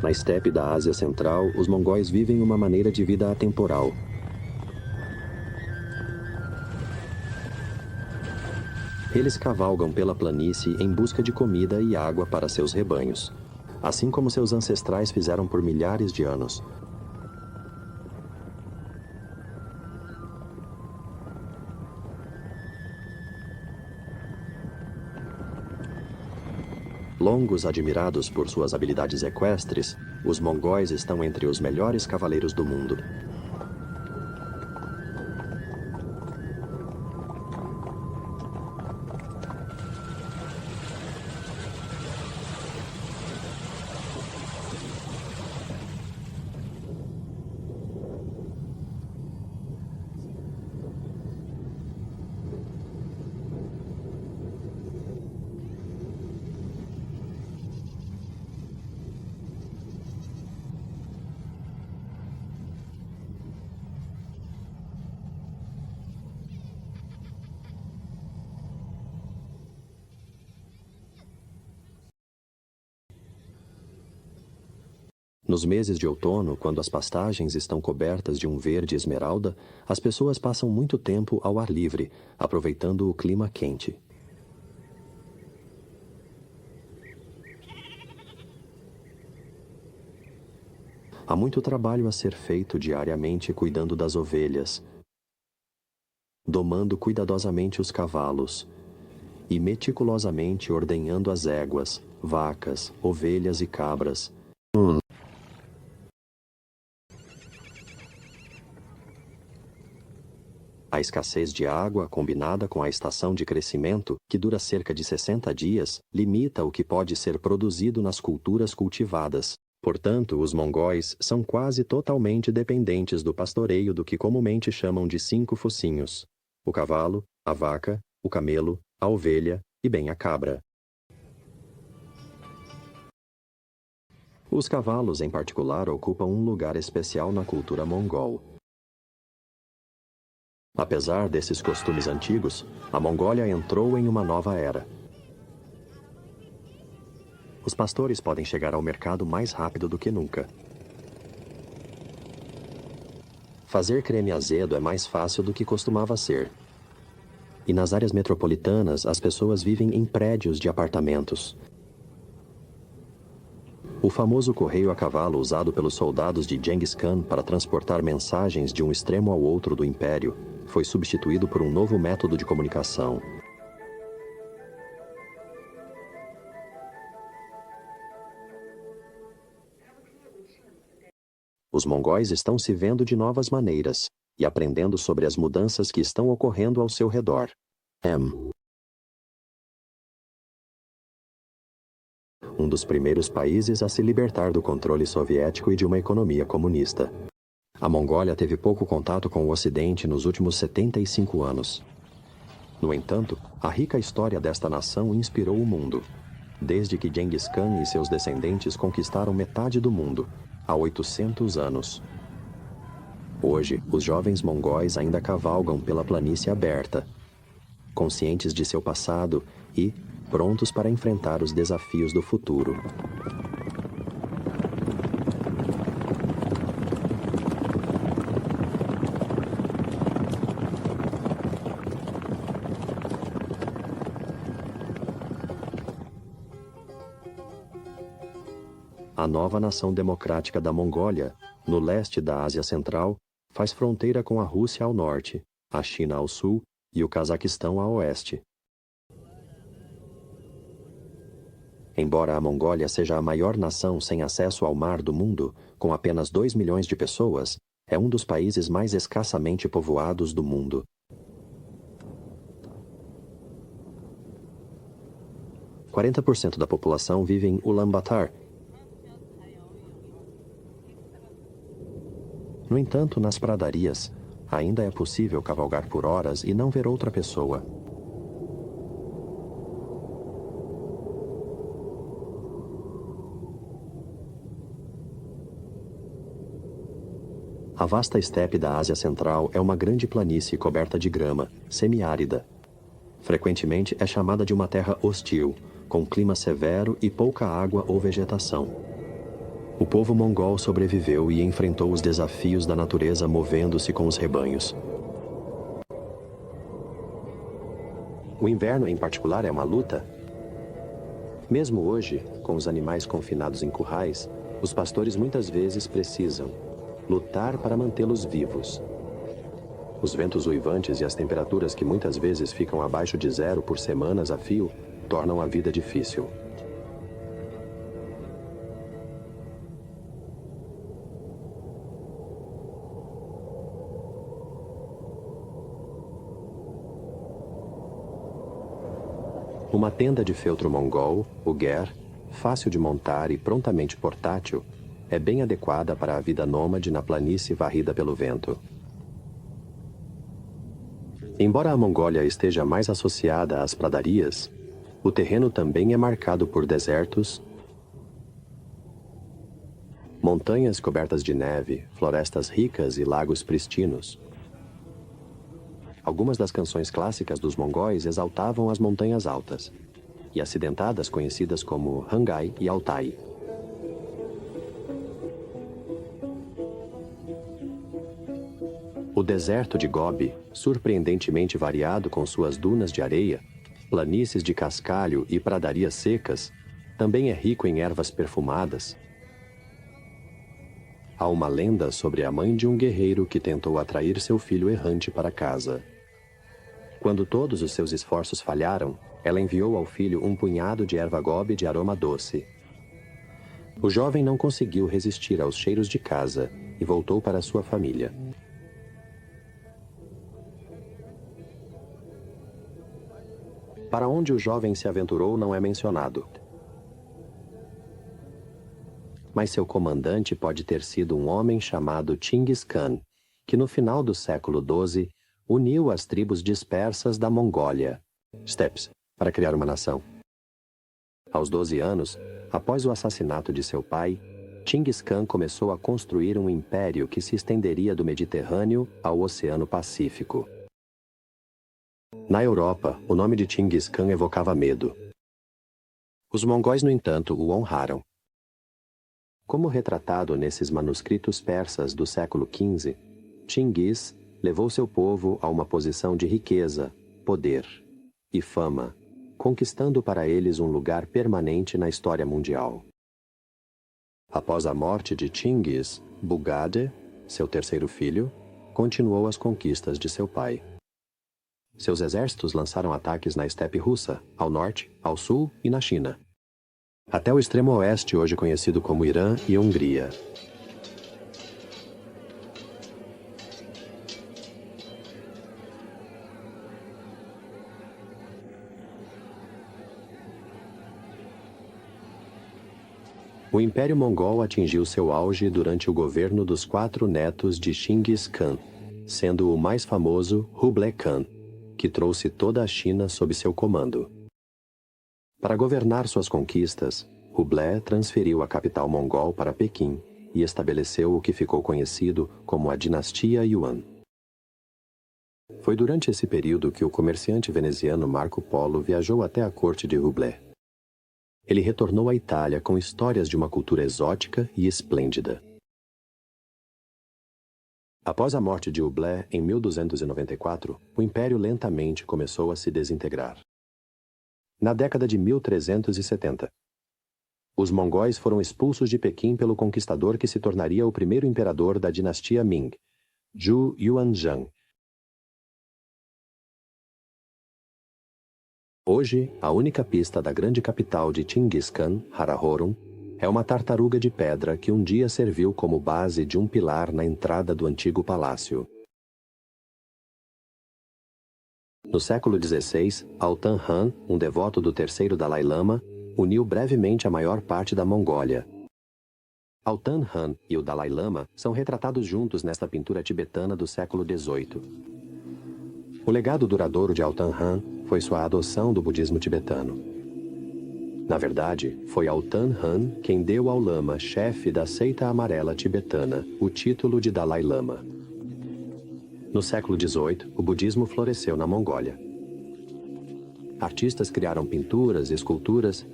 Na estepe da Ásia Central, os mongóis vivem uma maneira de vida atemporal. Eles cavalgam pela planície em busca de comida e água para seus rebanhos, assim como seus ancestrais fizeram por milhares de anos. Longos admirados por suas habilidades equestres, os mongóis estão entre os melhores cavaleiros do mundo. Nos meses de outono, quando as pastagens estão cobertas de um verde esmeralda, as pessoas passam muito tempo ao ar livre, aproveitando o clima quente. Há muito trabalho a ser feito diariamente cuidando das ovelhas, domando cuidadosamente os cavalos e meticulosamente ordenhando as éguas, vacas, ovelhas e cabras. A escassez de água, combinada com a estação de crescimento, que dura cerca de 60 dias, limita o que pode ser produzido nas culturas cultivadas. Portanto, os mongóis são quase totalmente dependentes do pastoreio do que comumente chamam de 5 focinhos: o cavalo, a vaca, o camelo, a ovelha e bem a cabra. Os cavalos, em particular, ocupam um lugar especial na cultura mongol. Apesar desses costumes antigos, a Mongólia entrou em uma nova era. Os pastores podem chegar ao mercado mais rápido do que nunca. Fazer creme azedo é mais fácil do que costumava ser. E nas áreas metropolitanas, as pessoas vivem em prédios de apartamentos. O famoso correio a cavalo usado pelos soldados de Genghis Khan para transportar mensagens de um extremo ao outro do império foi substituído por um novo método de comunicação. Os mongóis estão se vendo de novas maneiras e aprendendo sobre as mudanças que estão ocorrendo ao seu redor. Um dos primeiros países a se libertar do controle soviético e de uma economia comunista. A Mongólia teve pouco contato com o Ocidente nos últimos 75 anos. No entanto, a rica história desta nação inspirou o mundo, desde que Genghis Khan e seus descendentes conquistaram metade do mundo, há 800 anos. Hoje, os jovens mongóis ainda cavalgam pela planície aberta, conscientes de seu passado e prontos para enfrentar os desafios do futuro. A nova nação democrática da Mongólia, no leste da Ásia Central, faz fronteira com a Rússia ao norte, a China ao sul e o Cazaquistão a oeste. Embora a Mongólia seja a maior nação sem acesso ao mar do mundo, com apenas 2 milhões de pessoas, é um dos países mais escassamente povoados do mundo. – 40% da população vive em Ulaanbaatar. No entanto, nas pradarias, ainda é possível cavalgar por horas e não ver outra pessoa. A vasta estepe da Ásia Central é uma grande planície coberta de grama, semiárida. Frequentemente é chamada de uma terra hostil, com clima severo e pouca água ou vegetação. O povo mongol sobreviveu e enfrentou os desafios da natureza movendo-se com os rebanhos. O inverno, em particular, é uma luta. Mesmo hoje, com os animais confinados em currais, os pastores muitas vezes precisam lutar para mantê-los vivos. Os ventos uivantes e as temperaturas que muitas vezes ficam abaixo de zero por semanas a fio tornam a vida difícil. Uma tenda de feltro mongol, o ger, fácil de montar e prontamente portátil, é bem adequada para a vida nômade na planície varrida pelo vento. Embora a Mongólia esteja mais associada às pradarias, o terreno também é marcado por desertos, montanhas cobertas de neve, florestas ricas e lagos pristinos. Algumas das canções clássicas dos mongóis exaltavam as montanhas altas e acidentadas conhecidas como Hangai e Altai. O deserto de Gobi, surpreendentemente variado com suas dunas de areia, planícies de cascalho e pradarias secas, também é rico em ervas perfumadas. Há uma lenda sobre a mãe de um guerreiro que tentou atrair seu filho errante para casa. Quando todos os seus esforços falharam, ela enviou ao filho um punhado de erva gobi de aroma doce. O jovem não conseguiu resistir aos cheiros de casa e voltou para sua família. Para onde o jovem se aventurou não é mencionado. Mas seu comandante pode ter sido um homem chamado Chinggis Khan, que no final do século XII uniu as tribos dispersas da Mongólia, steppes, para criar uma nação. Aos 12 anos, após o assassinato de seu pai, Chinggis Khan começou a construir um império que se estenderia do Mediterrâneo ao Oceano Pacífico. Na Europa, o nome de Chinggis Khan evocava medo. Os mongóis, no entanto, o honraram. Como retratado nesses manuscritos persas do século XV, Chinggis levou seu povo a uma posição de riqueza, poder e fama, conquistando para eles um lugar permanente na história mundial. Após a morte de Chinggis, Bugade, seu terceiro filho, continuou as conquistas de seu pai. Seus exércitos lançaram ataques na estepe russa, ao norte, ao sul e na China, até o extremo oeste, hoje conhecido como Irã e Hungria. O Império Mongol atingiu seu auge durante o governo dos 4 netos de Chinggis Khan, sendo o mais famoso Kublai Khan, que trouxe toda a China sob seu comando. Para governar suas conquistas, Kublai transferiu a capital mongol para Pequim e estabeleceu o que ficou conhecido como a Dinastia Yuan. Foi durante esse período que o comerciante veneziano Marco Polo viajou até a corte de Kublai. Ele retornou à Itália com histórias de uma cultura exótica e esplêndida. Após a morte de Kublai em 1294, o império lentamente começou a se desintegrar. Na década de 1370, os mongóis foram expulsos de Pequim pelo conquistador que se tornaria o primeiro imperador da dinastia Ming, Zhu Yuanzhang. Hoje, a única pista da grande capital de Chinggis Khan, Karakorum, é uma tartaruga de pedra que um dia serviu como base de um pilar na entrada do antigo palácio. No século XVI, Altan Han, um devoto do terceiro Dalai Lama, uniu brevemente a maior parte da Mongólia. Altan Han e o Dalai Lama são retratados juntos nesta pintura tibetana do século XVIII. O legado duradouro de Altan Han foi sua adoção do budismo tibetano. Na verdade, foi Altan Han quem deu ao Lama, chefe da seita amarela tibetana, o título de Dalai Lama. No século XVIII, o budismo floresceu na Mongólia. Artistas criaram pinturas, esculturas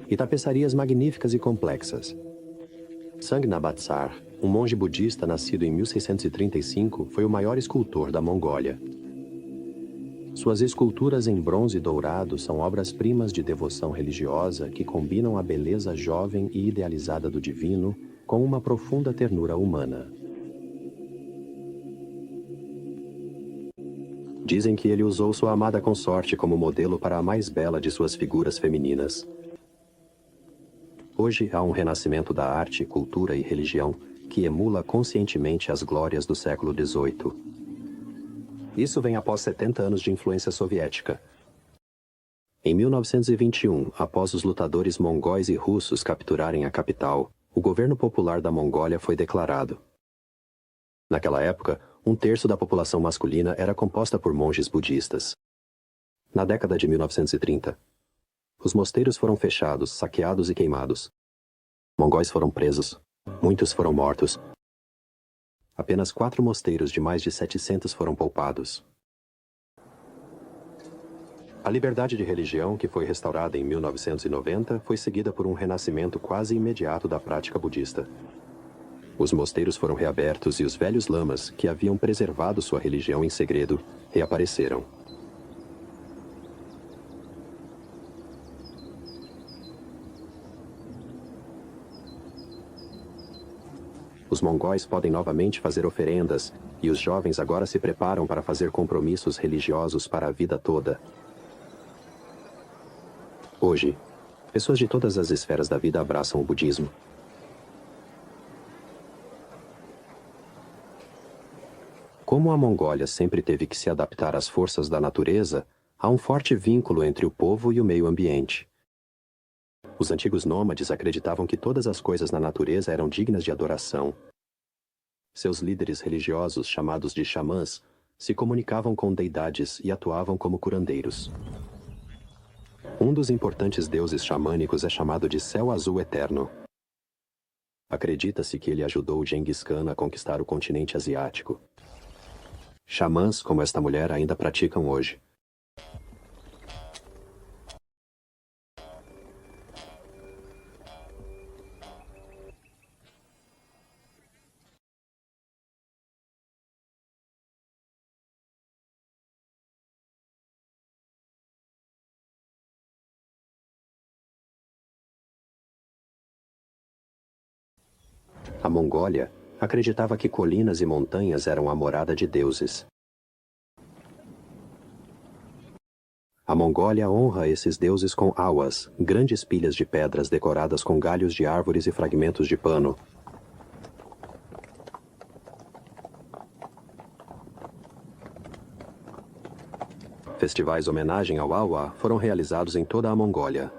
e tapeçarias magníficas e complexas. Sangnabatsar, um monge budista nascido em 1635, foi o maior escultor da Mongólia. Suas esculturas em bronze dourado são obras-primas de devoção religiosa que combinam a beleza jovem e idealizada do divino com uma profunda ternura humana. Dizem que ele usou sua amada consorte como modelo para a mais bela de suas figuras femininas. Hoje há um renascimento da arte, cultura e religião que emula conscientemente as glórias do século XVIII. Isso vem após 70 anos de influência soviética. Em 1921, após os lutadores mongóis e russos capturarem a capital, o governo popular da Mongólia foi declarado. Naquela época, 1/3 da população masculina era composta por monges budistas. Na década de 1930, os mosteiros foram fechados, saqueados e queimados. Mongóis foram presos. Muitos foram mortos. Apenas 4 mosteiros de mais de 700 foram poupados. A liberdade de religião, que foi restaurada em 1990, foi seguida por um renascimento quase imediato da prática budista. Os mosteiros foram reabertos e os velhos lamas, que haviam preservado sua religião em segredo, reapareceram. Os mongóis podem novamente fazer oferendas, e os jovens agora se preparam para fazer compromissos religiosos para a vida toda. Hoje, pessoas de todas as esferas da vida abraçam o budismo. Como a Mongólia sempre teve que se adaptar às forças da natureza, há um forte vínculo entre o povo e o meio ambiente. Os antigos nômades acreditavam que todas as coisas na natureza eram dignas de adoração. Seus líderes religiosos, chamados de xamãs, se comunicavam com deidades e atuavam como curandeiros. Um dos importantes deuses xamânicos é chamado de Céu Azul Eterno. Acredita-se que ele ajudou Genghis Khan a conquistar o continente asiático. Xamãs como esta mulher ainda praticam hoje. A Mongólia acreditava que colinas e montanhas eram a morada de deuses. A Mongólia honra esses deuses com awas, grandes pilhas de pedras decoradas com galhos de árvores e fragmentos de pano. Festivais homenagem ao awa foram realizados em toda a Mongólia.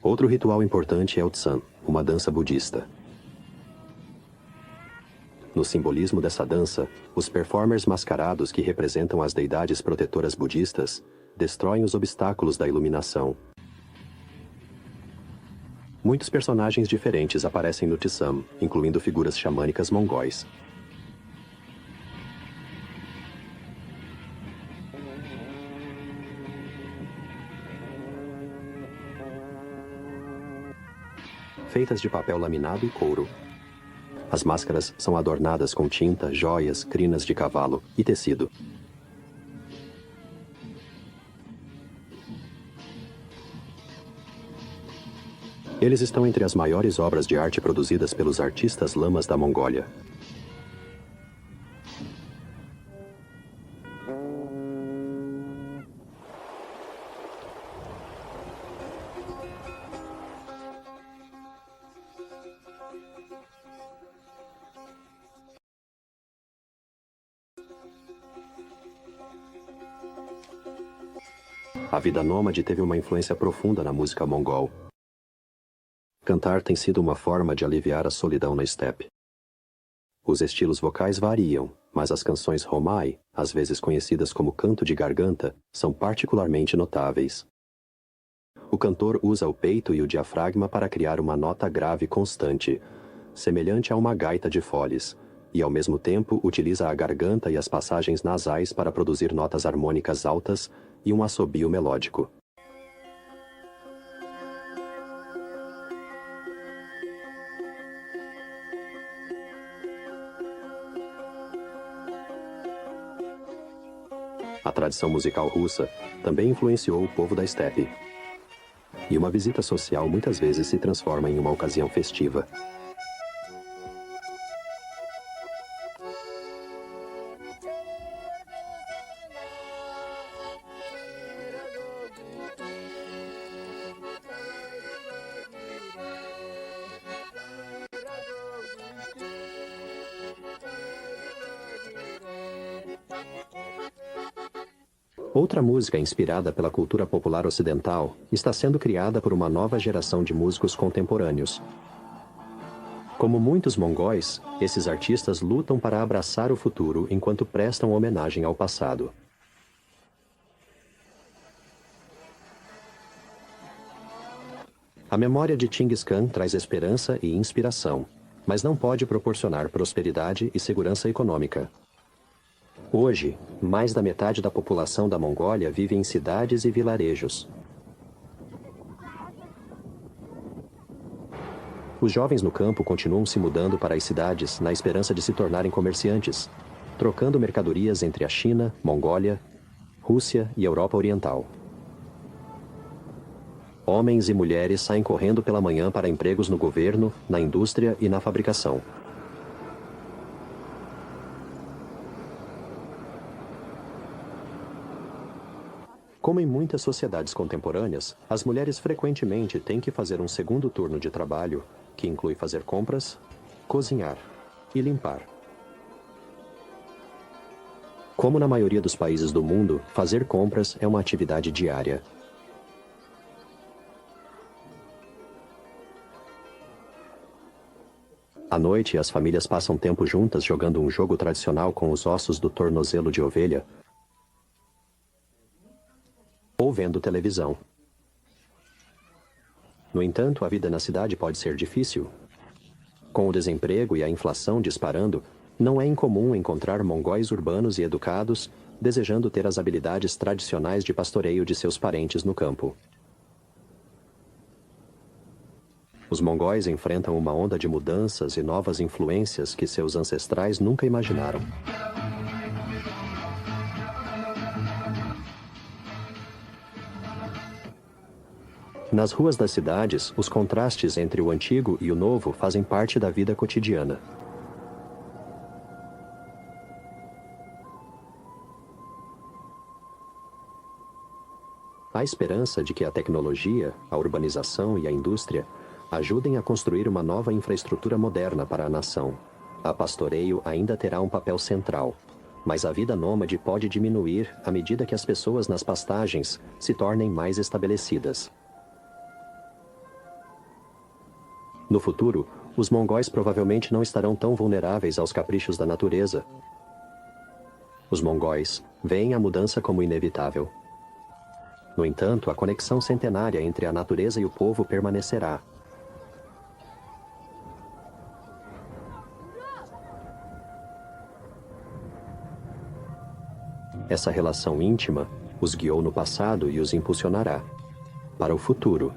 Outro ritual importante é o Tsan, uma dança budista. No simbolismo dessa dança, os performers mascarados que representam as deidades protetoras budistas destroem os obstáculos da iluminação. Muitos personagens diferentes aparecem no Tsam, incluindo figuras xamânicas mongóis. Feitas de papel laminado e couro. As máscaras são adornadas com tinta, joias, crinas de cavalo e tecido. Eles estão entre as maiores obras de arte produzidas pelos artistas lamas da Mongólia. A vida nômade teve uma influência profunda na música mongol. Cantar tem sido uma forma de aliviar a solidão na estepe. Os estilos vocais variam, mas as canções Romai, às vezes conhecidas como canto de garganta, são particularmente notáveis. O cantor usa o peito e o diafragma para criar uma nota grave constante, semelhante a uma gaita de foles, e ao mesmo tempo utiliza a garganta e as passagens nasais para produzir notas harmônicas altas, e um assobio melódico. A tradição musical russa também influenciou o povo da estepe. E uma visita social muitas vezes se transforma em uma ocasião festiva. Outra música inspirada pela cultura popular ocidental está sendo criada por uma nova geração de músicos contemporâneos. Como muitos mongóis, esses artistas lutam para abraçar o futuro enquanto prestam homenagem ao passado. A memória de Chinggis Khan traz esperança e inspiração, mas não pode proporcionar prosperidade e segurança econômica. Hoje, mais da metade da população da Mongólia vive em cidades e vilarejos. Os jovens no campo continuam se mudando para as cidades na esperança de se tornarem comerciantes, trocando mercadorias entre a China, Mongólia, Rússia e Europa Oriental. Homens e mulheres saem correndo pela manhã para empregos no governo, na indústria e na fabricação. Como em muitas sociedades contemporâneas, as mulheres frequentemente têm que fazer um segundo turno de trabalho, que inclui fazer compras, cozinhar e limpar. Como na maioria dos países do mundo, fazer compras é uma atividade diária. À noite, as famílias passam tempo juntas jogando um jogo tradicional com os ossos do tornozelo de ovelha, ou vendo televisão. No entanto, a vida na cidade pode ser difícil. Com o desemprego e a inflação disparando, não é incomum encontrar mongóis urbanos e educados desejando ter as habilidades tradicionais de pastoreio de seus parentes no campo. Os mongóis enfrentam uma onda de mudanças e novas influências que seus ancestrais nunca imaginaram. Nas ruas das cidades, os contrastes entre o antigo e o novo fazem parte da vida cotidiana. Há esperança de que a tecnologia, a urbanização e a indústria ajudem a construir uma nova infraestrutura moderna para a nação. A pastoreio ainda terá um papel central, mas a vida nômade pode diminuir à medida que as pessoas nas pastagens se tornem mais estabelecidas. No futuro, os mongóis provavelmente não estarão tão vulneráveis aos caprichos da natureza. Os mongóis veem a mudança como inevitável. No entanto, a conexão centenária entre a natureza e o povo permanecerá. Essa relação íntima os guiou no passado e os impulsionará para o futuro.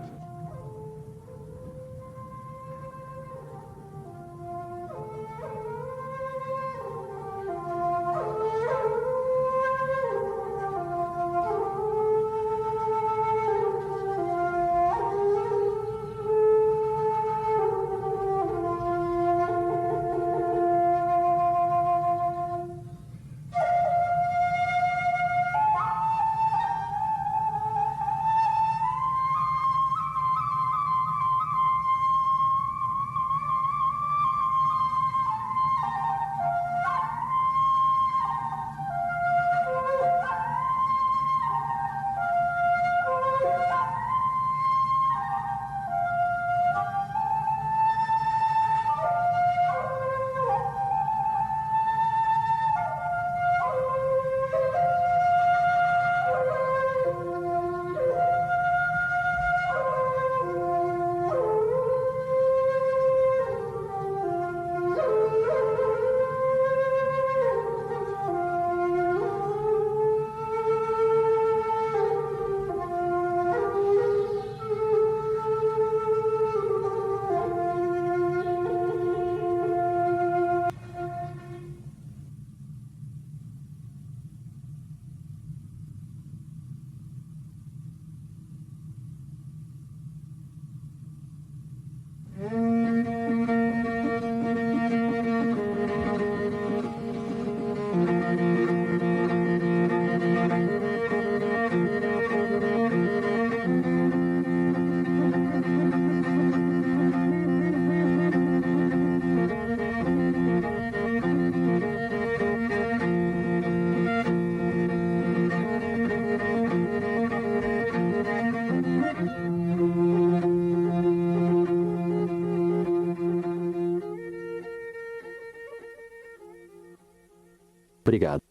Obrigado.